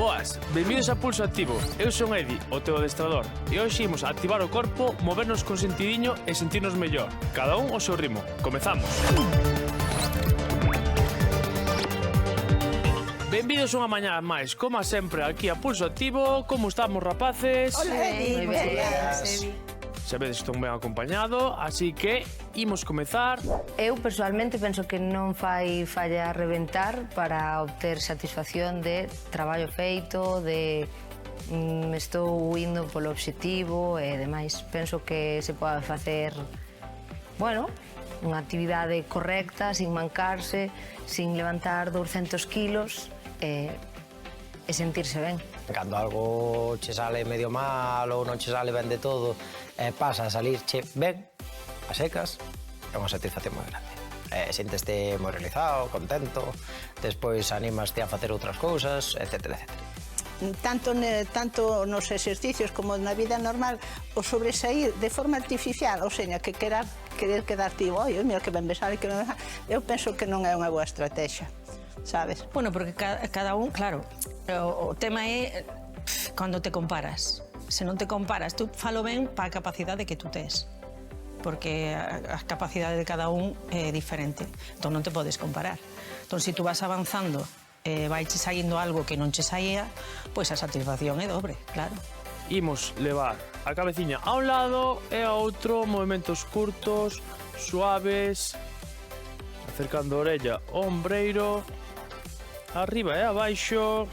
Boas, benvidos a Pulso Activo. Eu son Edi, o teu adestrador. E hoxe imos a activar o corpo, movernos con sentidiño e sentirnos mellor. Cada un ao seu ritmo. Comezamos. Benvidos unha mañá máis, como sempre, aquí a Pulso Activo. Como estamos, rapaces? Hola, Edi. Moi ben. Sabedes que estou ben acompañado, así que imos comezar. Eu, personalmente, penso que non fai falla reventar para obter satisfacción de traballo feito, de estou indo polo obxectivo e demais. Penso que se pode facer, bueno, unha actividade correcta, sin mancarse, sin levantar 200 kilos e sentirse ben. Cando algo che sale medio mal ou non che sale ben de todo e pasa a salirche ben, a secas, é unha satisfacción moi grande. Senteste moi realizado, contento, despois animaste a facer outras cousas, etc. Tanto nos exercicios como na vida normal, o sobresair de forma artificial, ou seja, que querer quedarte igual, mira que ben me sale, que non... eu penso que non é unha boa estrategia, sabes? Bueno, porque cada un, claro, o tema é cando te comparas. Se non te comparas, tú falo ben para a capacidade que tú tes, porque a capacidade de cada un é diferente, entón non te podes comparar. Entón, se tú vas avanzando, vai che saindo algo que non che saía, pois a satisfacción é dobre, claro. Imos levar a cabeciña a un lado e a outro, movimentos curtos, suaves, acercando a orella ao ombreiro, arriba e abaixo.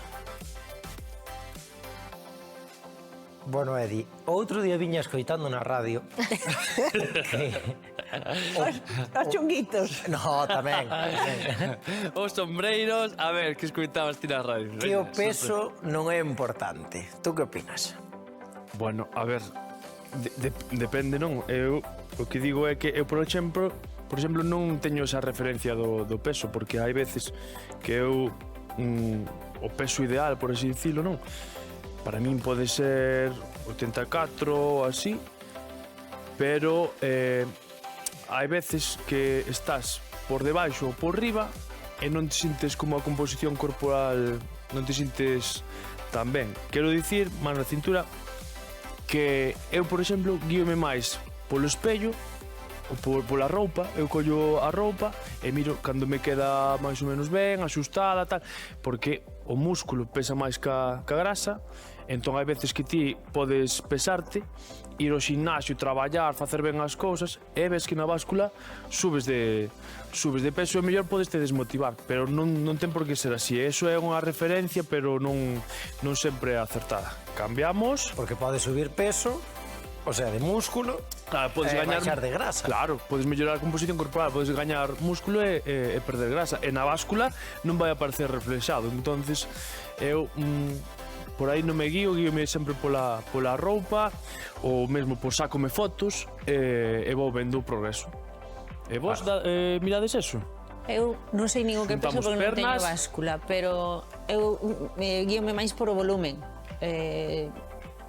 Bueno, Edi, outro día viña escoitando na radio... Os chunguitos. No, tamén. Os sombreiros, a ver, que escoitabas ti na radio? Que o peso non é importante. Tú que opinas? Bueno, a ver, depende, non? Eu o que digo é que eu, por exemplo, non teño esa referencia do peso, porque hai veces que eu o peso ideal, por así dicilo, non? Para min pode ser 84 ou así, pero hai veces que estás por debaixo ou por riba e non te sintes como a composición corporal, non te sintes tan ben. Quero dicir, mano na cintura, que eu, por exemplo, guíome máis polo espello ou pola roupa. Eu collo a roupa e miro cando me queda máis ou menos ben, axustada, tal, porque o músculo pesa máis que a grasa. Entón hai veces que ti podes pesarte, ir ao gimnasio, traballar, facer ben as cousas e ves que na báscula subes de peso e mellor podes te desmotivar, pero non ten por que ser así. Eso é unha referencia, pero non sempre é acertada. Cambiamos. Porque podes subir peso, o sea, de músculo, claro, podes gañar baixar de grasa. Claro, podes mellorar a composición corporal, podes gañar músculo e perder grasa. E na báscula non vai aparecer reflexado. Entonces, eu por aí non me guíome sempre pola roupa, ou mesmo por sácome fotos e vou vendo o progreso. E vos mirades eso? Eu non sei nin o que peso porque non teño báscula, pero eu guíome máis por o volumen.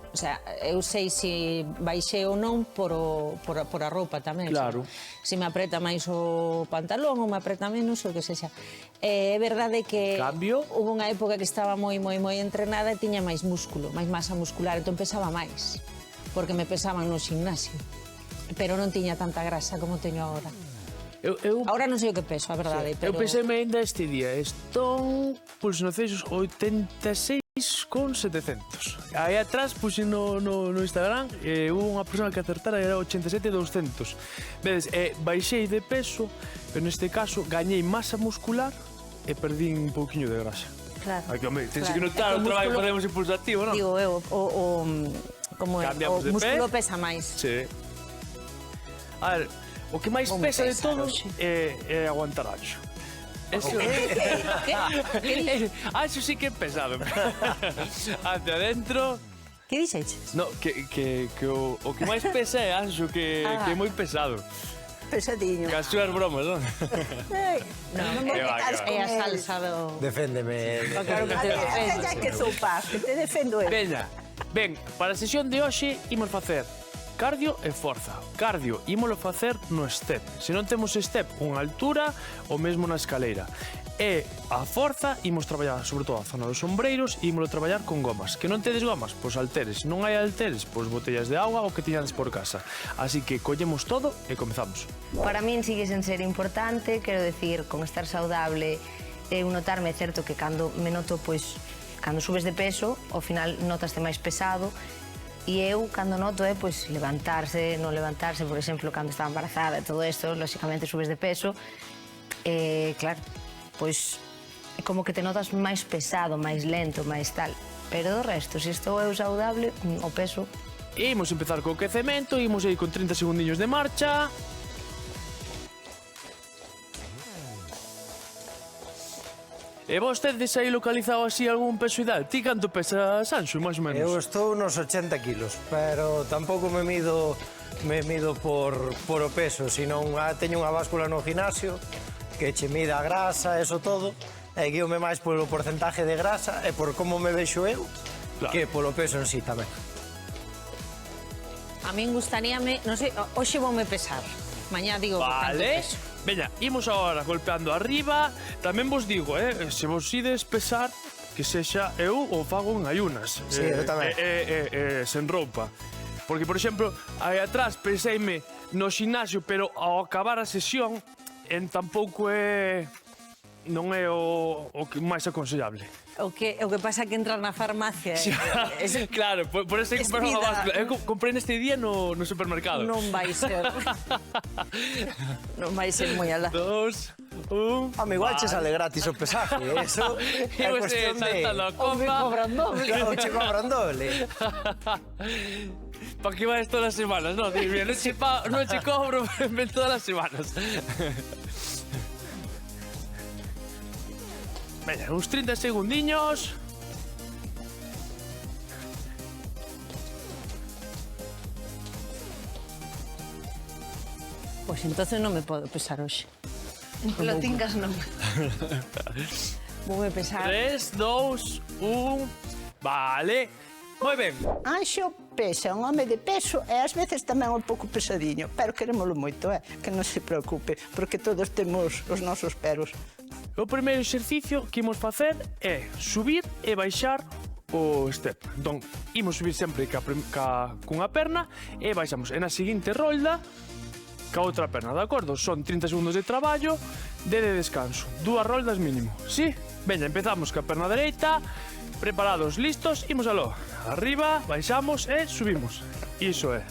O sea, eu sei se baixei ou non por a roupa tamén. Claro. Se me apreta máis o pantalón ou me apreta menos, o que sexa. É verdade que Cambio. Hubo unha época que estaba moi entrenada e tiña máis músculo, máis masa muscular, entón pesaba máis, porque me pesaban no gimnasio. Pero non tiña tanta grasa como teño agora. Ahora non sei o que peso, a verdade, pero... Eu pesei-me ainda este día. Estou, pois, non sei, 86,700. Aí atrás, puxe no Instagram, hubo unha persona que acertara, era 87,200. Vedes, baixei de peso, pero neste caso gañei masa muscular e perdí un pouquiño de grasa. Claro. Aquí, home, tens que notar o traballo que facemos impulsativo, non? Digo, o músculo pesa máis. Sí. A ver, o que máis pesa de todo é aguantar ancho. Eso... Eso sí que é pesado. Hacia adentro... Que dixeches? No, que o que máis pesa é anxo, que é moi pesado. Pesadiño. Que as súas bromas, non? Non me quitas con É a él. salsa do... Deféndeme. Claro que te defendo. Ya que sou paz, que te defendo eu. Veña, ben, para a sesión de hoxe imos facer cardio e forza. Cardio ímolo facer no step. Se non temos step, unha altura ou mesmo na escaleira. E a forza imos traballar sobre todo a zona dos ombreiros e imos traballar con gomas. Que non tedes gomas? Pois halteres. Non hai halteres? Pois botellas de agua ou que tiñades por casa. Así que collemos todo e comezamos. Para min sigue sen ser importante, quero decir, con estar saudable, eu notarme, é certo que cando me noto, pois, cando subes de peso, ao final notaste máis pesado, e eu, cando noto, pois, levantarse, non levantarse, por exemplo, cando estaba embarazada e todo isto, lóxicamente subes de peso, claro, pois, é como que te notas máis pesado, máis lento, máis tal. Pero do resto, se estou eu saudable, o peso... Imos empezar co quecemento, imos ir con 30 segundiños de marcha. E vos tedes aí localizado así algún peso ideal? Ti canto pesas, Sanxo, máis ou menos? Eu estou nos 80 kilos, pero tampouco me mido por o peso, senón teño unha báscula no gimnasio que che mida a grasa, eso todo, e guíome máis polo porcentaje de grasa e por como me vexo eu, Claro. que polo peso en sí tamén. A min gustaríame, non sei, hoxe voume pesar. Mañá digo canto Vale. peso. Veña, imos agora golpeando arriba. Tamén vos digo, se vos ides pesar, que sexa eu ou fago en ayunas. Sí, eu tamén. Sen roupa. Porque, por exemplo, aí atrás penseime no ximnasio, pero ao acabar a sesión, tampouco non é o que máis aconsellable. O que pasa é que entrar na farmacia Claro, por eso hai que comprar unha Espida. báscula. Eu comprei neste día no supermercado. non vai ser. Non vai ser moi alá. 2, 1... Home, igual che sale gratis o pesaje, eso é Eu cuestión de... saltando a Ou me copa. cobran doble. Ou che cobran doble. Pa que vais todas as semanas, non? Dime, non che cobro, ven todas as semanas. Veña, uns 30 segundiños. Pois entonces non me podo pesar hoxe. En pelotingas non. Voume pesar. 3, 2, 1... Vale. Moi ben. Anxo pesa un home de peso e ás veces tamén un pouco pesadiño, pero querémolo moito, que non se preocupe, porque todos temos os nosos peros. O primeiro exercicio que imos facer é subir e baixar o step. Entón, imos subir sempre cunha perna e baixamos. E na seguinte rolda, ca outra perna, de acordo? Son 30 segundos de traballo, de descanso. 2 roldas mínimo, sí? Veña, empezamos ca perna dereita, preparados, listos, imos aló. Arriba, baixamos e subimos. Iso é.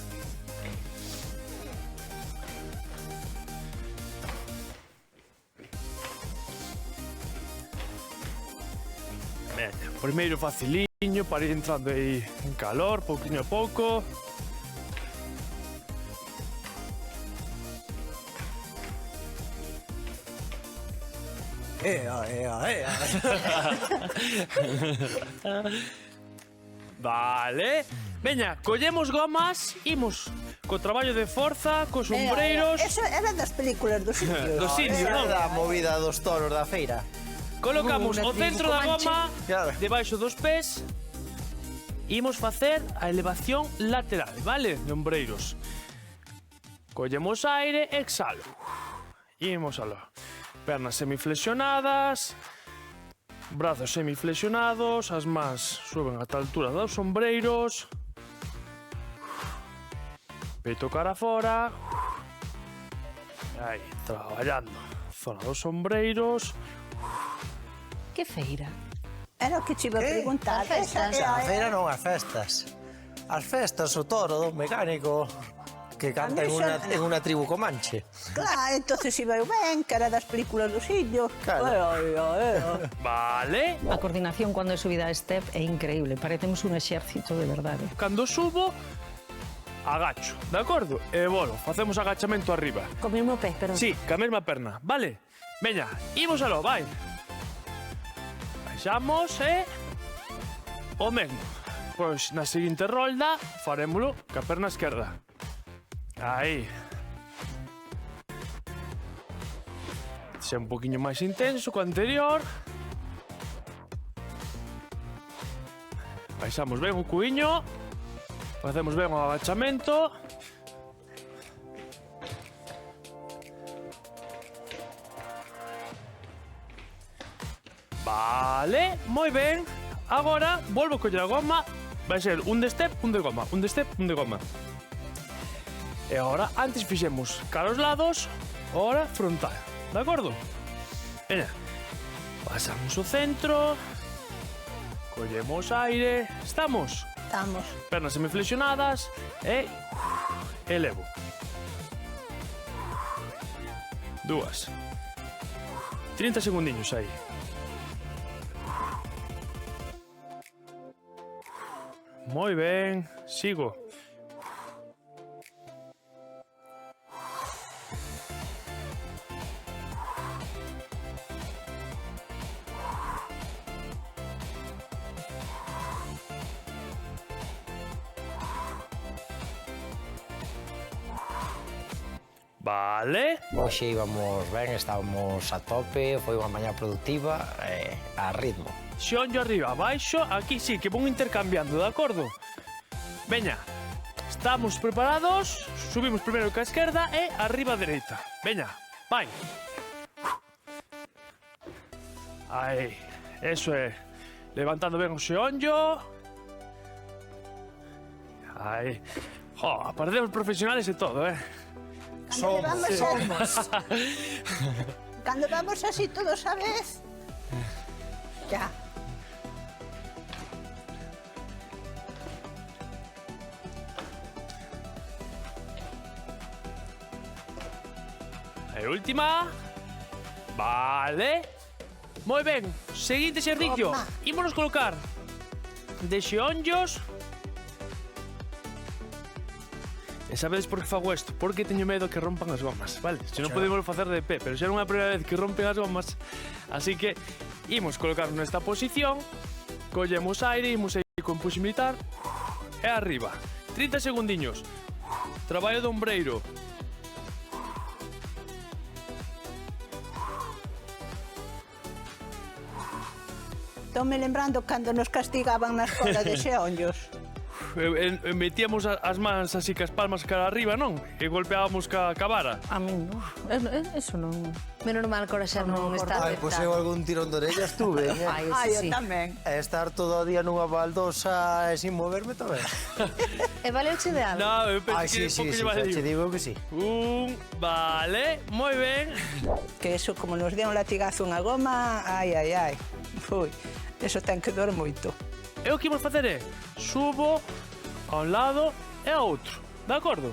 Veña, primeiro faciliño para ir entrando aí en calor, pouquinho a pouco. Ea. Vale. Veña, collemos gomas, imos co traballo de forza, cos ombreiros. Eso era das películas dos indios. Dos indios, Esa non? é da movida dos toros da feira. Colocamos o centro da goma Claro. debaixo dos pés. Imos facer a elevación lateral, vale? De ombreiros. Collemos aire, exhalo. Imos aló. Pernas semiflexionadas, brazos semiflexionados, as mans suben ata a altura dos ombreiros. Peito cara fora. Aí, traballando. Zona dos ombreiros. Que feira? Era o que te iba a preguntar. A feira non, as festas. As festas, o toro do mecánico que canta en unha tribu comanche. Claro, entonces iba eu ben, que era das películas dos indios. Claro. Vale. A coordinación cando é subida a step é increíble. Parecemos un exército de verdade. Cando subo, agacho, de acordo? E bolo, facemos agachamento arriba. Co mesmo pé, perdón. Sí, ca mesma perna, vale? Veña, imos aló, vai. Baixamos e... o mesmo. Pois na seguinte rolda farémolo ca perna esquerda. Aí. Xa un poquinho máis intenso co anterior. Baixamos ben o cuiño. Facemos ben o agachamento. Vale, moi ben. Agora, volvo a coller a goma. Vai ser un de step, un de goma. Un de step, un de goma. E agora, antes fixemos cara aos lados, agora frontal. De acordo? Veña. Pasamos o centro. Collemos aire. Estamos? Estamos. Pernas semiflexionadas. E elevo. 2. 30 segundiños aí. Moi ben, sigo. Vale. Hoxe íbamos ben, estábamos a tope, foi unha mañá productiva e a ritmo. Xeonllo arriba, abaixo, aquí sí, que vou intercambiando, de acordo? Veña, estamos preparados, subimos primeiro ca esquerda e arriba a dereita. Veña, vai. Aí, eso é. Levantando ben o xeonllo. Aí. Jo, parecemos profesionales e todo, Cando vamos así todos a vez, ya. E última. Vale. Moi ben. Seguinte exercicio. Toma. Ímonos colocar de xeonllos. E sabedes por que fago isto? Porque teño medo que rompan as gomas, vale? Se non podemos facer de pé, pero xa non é a primeira vez que rompen as gomas. Así que imos colocar nesta posición, collemos aire, imos aí con puxe militar e arriba. 30 segundiños. Traballo de ombreiro. Estou-me lembrando cando nos castigaban na escola de xeonllos. Metíamos as mans así cas palmas cara arriba, non? E golpeábamos ca vara. A mí non. Eso non. Menos mal que ahora xa non está Ai, pois eu algún tirón de orellas tuve, Ai, Ai, ese sí. eu tamén. E estar todo o día nunha baldosa e sin moverme tamén. E valeuche de algo? No, eu pensei Ai, que sí, pouco sí, lle xa che valeu. digo que sí. Vale, moi ben. Que eso, como nos deu un latigazo unha goma, ai, ai, ai. Fui, eso ten que doer moito. E o que imos facer é subo a un lado e a outro, de acordo?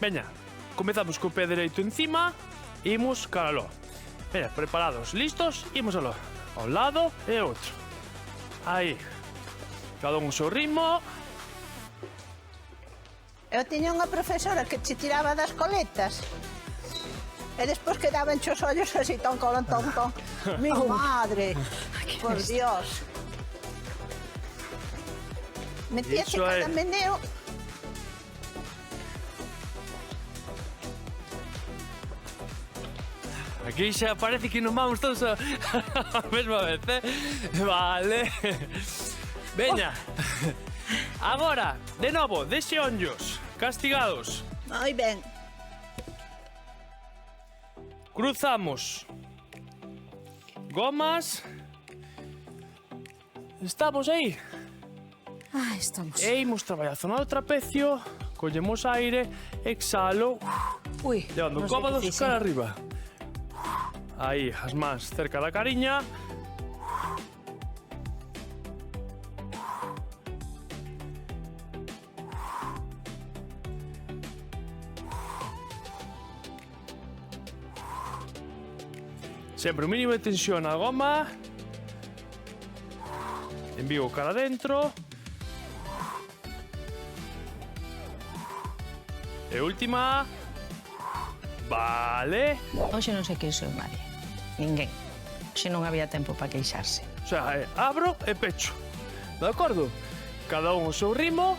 Veña, comezamos co pé dereito encima, imos cara aló. Veña, preparados, listos, imos aló. A un lado e a outro. Aí. Cada un o seu ritmo. Eu tiña unha profesora que che tiraba das coletas e despois quedaban os ollos así, ton, ton, ton, ton. Mi madre, por Dios. Metíase Iso é. cada meneo. Aquí xa parece que nos vamos todos a mesma vez, Vale. Veña. Agora, de novo, de xeonllos, castigados. Moi ben. Cruzamos. Gomas. Estamos aí. Ai, estamos. E imos traballar a zona do trapecio, collemos aire, exhalo, Ui, levando non sei cómodos que fixen. cara arriba. Aí, as mans cerca da cariña. Sempre un mínimo de tensión na goma. Envío cara adentro. E última. Vale. Hoxe non sei que iso é nadie. Ninguén. Hoxe non había tempo para queixarse. O sea, abro e pecho. De acordo? Cada un o seu ritmo.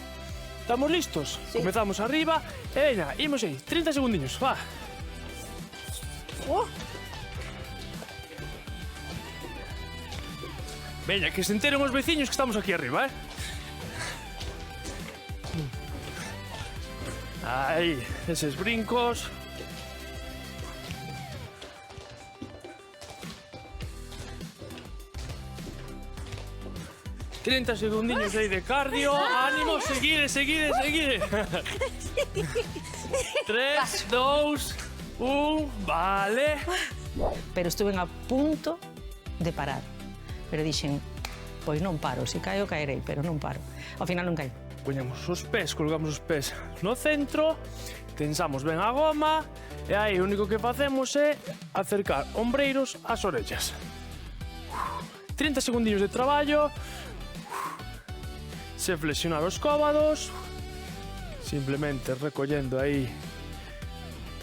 Estamos listos? Sí. Comezamos arriba. E veña, imos aí. 30 segundiños, va. Veña, que se enteren os veciños que estamos aquí arriba, Aí, eses brincos. 30 segundinhos aí de cardio. Ánimo, seguide. 3, 2, 1, vale. Pero estuve a punto de parar. Pero dixen, pois non paro, se caio caerei, pero non paro. Ao final non caí. Poñemos os pés, colgamos os pés no centro, tensamos ben a goma e aí o único que facemos é acercar ombreiros ás orellas. 30 segundinhos de traballo. Se flexionar os cóbados, simplemente recollendo aí,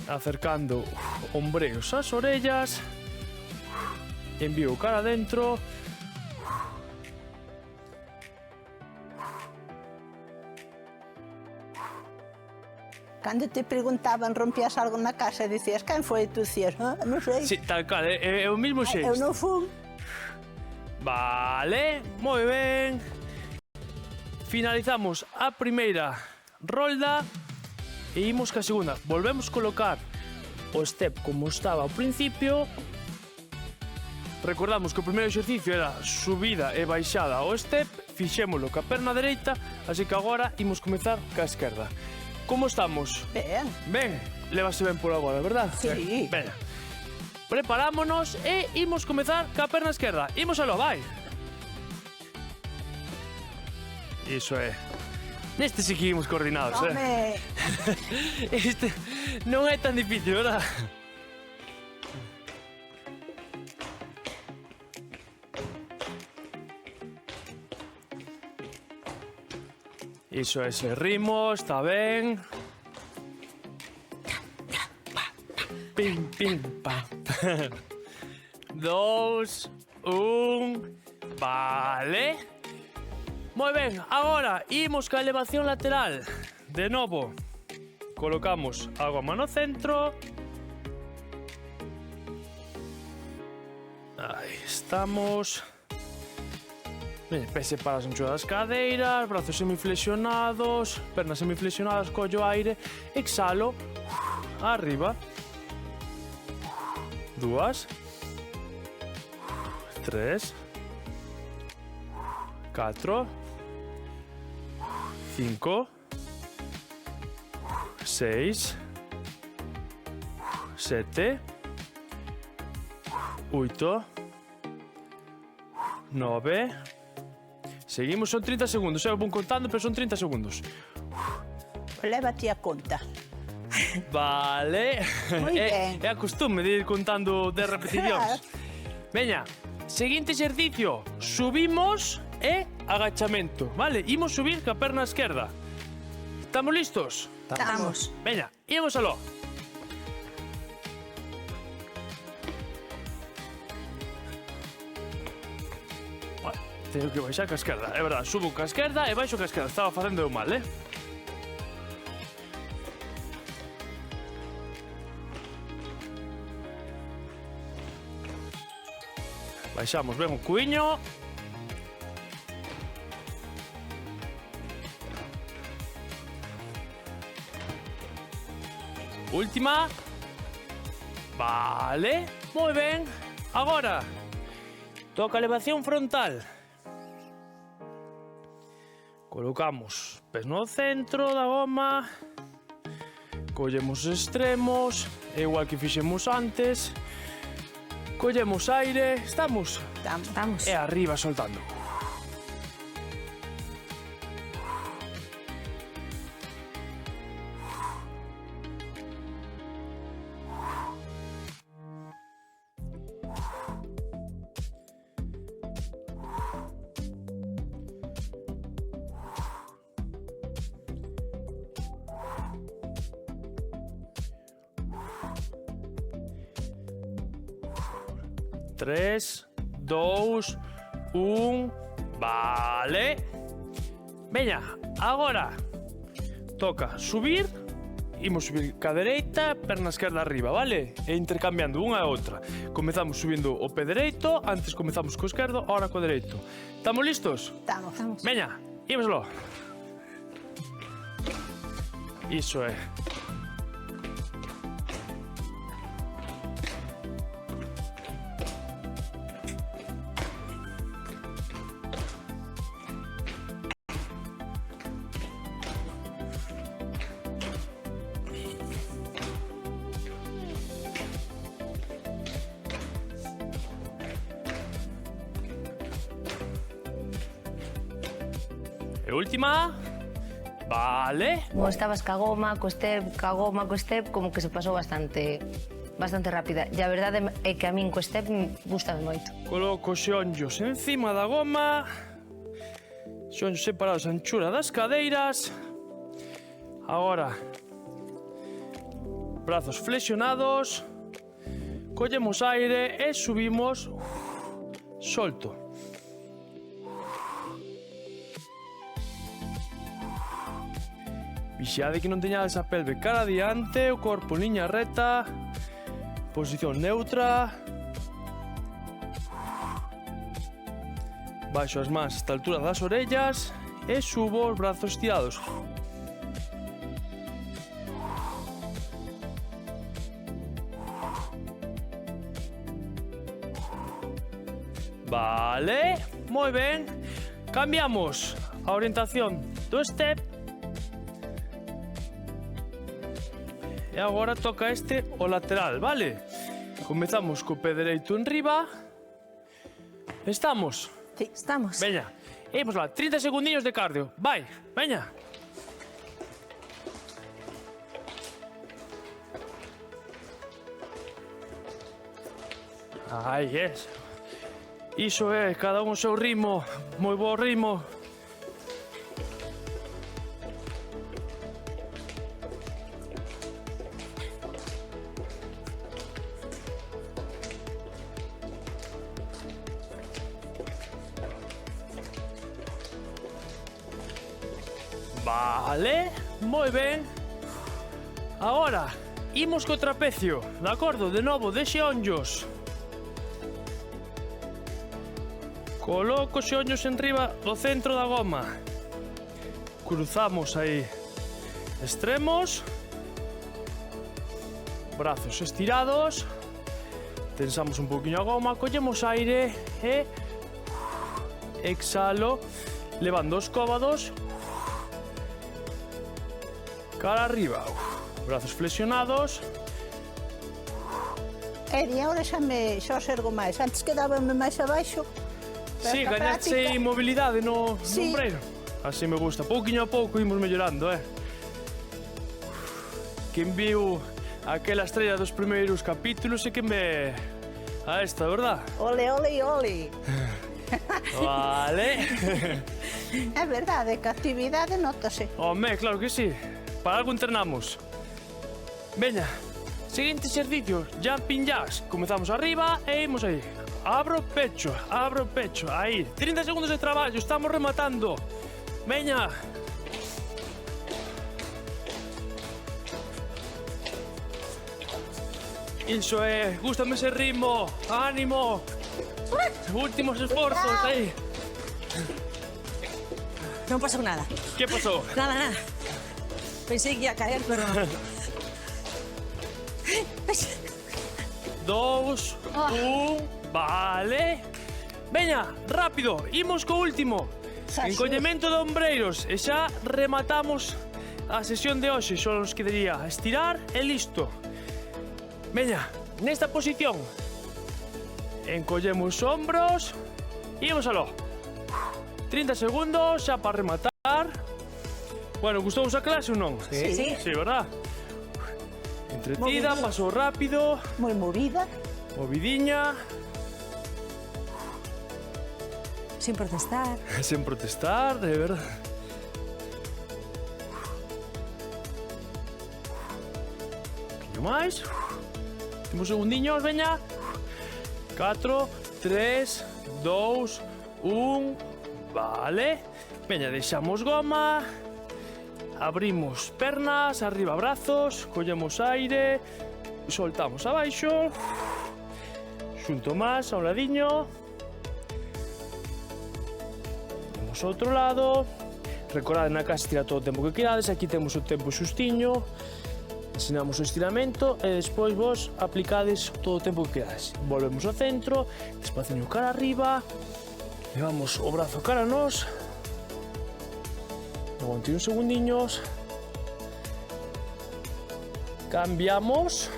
acercando ombreiros ás orellas, envío cara adentro. Cando te preguntaban, rompías algo na casa e dicías, quen foi? Tu dicías, non sei. Sí, tal cal, é o mismo xeito. Eu non fui. Vale, moi ben. Finalizamos a primeira rolda e imos ca segunda. Volvemos colocar o step como estaba ao principio. Recordamos que o primeiro exercicio era subida e baixada ao step. Fixémolo ca perna dereita, así que agora imos comezar ca esquerda. Como estamos? Ben. Ben, levase ben por agora, verdad? Sí. Venga. Preparámonos e imos comezar ca perna esquerda. Imos aló, vai. Iso é. Neste sí que imos coordinados, Home, Este non é tan difícil, verdad? Iso é ese ritmo, está ben. Pim, pim, pam. 2, 1, vale. Moi ben, agora imos ca elevación lateral. De novo, colocamos a goma no centro. Aí estamos. Ben, pés separados en das cadeiras, brazos semiflexionados, pernas semiflexionadas, collo aire, exhalo, arriba. 2, 3, 4, 5, 6, 7, 8, 9. Seguimos, son 30 segundos. Eu vou contando, pero son 30 segundos. lévate a conta. Vale. Moi ben. É a costume de ir contando 10 repeticións. Veña, seguinte exercicio. Subimos e agachamento, vale? Imos subir ca perna esquerda. Estamos listos? Estamos. Veña, imos aló. Vale, teño que baixar ca esquerda. É verdad, subo ca esquerda e baixo ca esquerda. Estaba facendo eu mal, Baixamos ben o cuiño. Última. Vale, moi ben. Agora, toca elevación frontal. Colocamos pés no centro da goma. Collemos os extremos, igual que fixemos antes. Collemos aire, estamos? Estamos. E arriba soltando. Tres, 2, 1, vale. Veña, agora toca subir. Imos subir ca dereita, perna esquerda arriba, vale? E intercambiando unha a outra. Comezamos subindo o pé dereito, antes comezamos co esquerdo, agora co dereito. Estamos listos? Estamos. Veña, ímoslo. Iso é. E última. Vale. Como estabas ca goma, co step, como que se pasou bastante rápida. E a verdade é que a min co step gustame moito. Coloco os xeonllos encima da goma. Xeonllos separados a anchura das cadeiras. Agora, brazos flexionados. Collemos aire e subimos. Solto. Vixiade que non teñades a pelve cara adiante, o corpo en liña recta, posición neutra. Baixo as mans hasta a altura das orellas e subo os brazos estirados. Vale, moi ben. Cambiamos a orientación do step. E agora toca o lateral, vale? Comezamos co pé dereito enriba. Estamos? Sí, estamos. Veña, imos lá, 30 segundinhos de cardio. Vai, veña. Aí es. Iso é, cada un o seu ritmo, moi bo ritmo. Vale, moi ben. Agora, imos co trapecio, de acordo? De novo, de xeonllos. Coloco os xeonllos enriba do centro da goma. Cruzamos aí extremos. Brazos estirados. Tensamos un poquinho a goma, collemos aire e exhalo, levando os cóbados cara arriba. Brazos flexionados. E agora xa sergo máis. Antes quedábame máis abaixo. Sí, gañaste mobilidade no ombreiro. Así me gusta. Pouquiño a pouco imos mellorando, Quen viu aquela estrella dos primeiros capítulos e quen ve a esta, verdad? Ole, ole, ole. Vale. É verdade, que a actividade notase. Home, claro que sí. Para algo entrenamos. Veña, seguinte exercicio, jumping jacks. Comezamos arriba e imos aí. Abro pecho, aí. 30 segundos de traballo, estamos rematando. Veña. Iso é, gústame ese ritmo. Ánimo. Últimos esforzos, aí. Non pasou nada. Que pasou? Nada. Pensei que ia caer, pero... 2, 1, vale. Veña, rápido, imos co último. Encollemento de ombreiros e xa rematamos a sesión de hoxe. Só nos quedaría estirar e listo. Veña, nesta posición encollemos os ombros e imos aló. 30 segundos xa para rematar. Bueno, gustounos a clase ou non? Sí. Sí, verdad? Entretida, pasou rápido. Moi movida. Movidiña. Sin protestar. Sen protestar, de verdad. Un poquinho máis. Últimos segundiños, veña. 4, 3, 2, 1. Vale. Veña, deixamos goma. Abrimos pernas, arriba brazos, collemos aire, soltamos abaixo, xunto máis, a un ladiño. Temos outro lado. Recordade, na casa estira todo o tempo que querades, aquí temos o tempo xustiño. Ensinamos o estiramento e despois vos aplicades todo o tempo que querades. Volvemos ao centro, despaciño cara arriba, levamos o brazo cara a nós. Aguante uns segundiños. Cambiamos.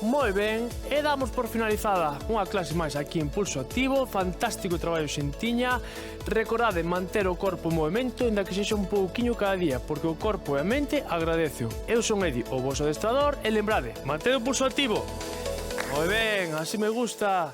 moi ben, e damos por finalizada unha clase máis aquí en Pulso Activo. Fantástico traballo xentiña. Recordade manter o corpo en movimento, ainda que sexa un pouquiño cada día, porque o corpo e a mente agradece. Eu son Edi, o vosso adestrador, e lembrade, manter o pulso activo. Moi ben, así me gusta.